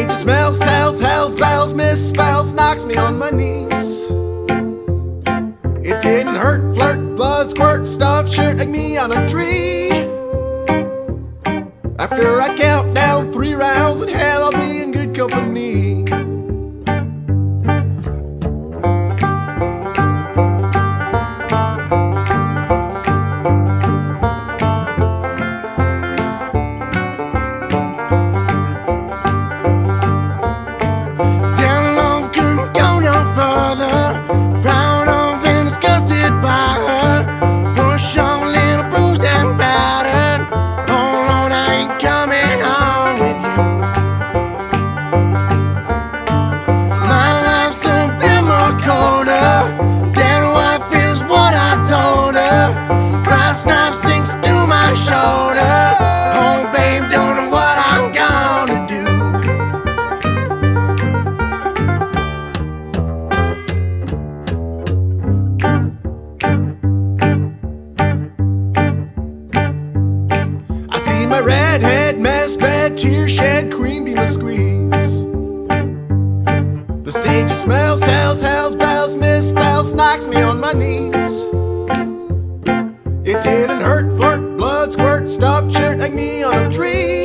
stage smells, tells, hells, bells, misspells, knocks me on my knees. It didn't hurt, flirt, blood, squirt, stuff, shirt like me on a tree. After I count down 3 rounds in hell, I'll be in good company. My redhead, mess, red, tear shed, cream beam a squeeze. The stage smells, tells, hells, bells, misspells, knocks me on my knees. It didn't hurt, flirt, blood, squirt, stuffed shirt like me on a tree.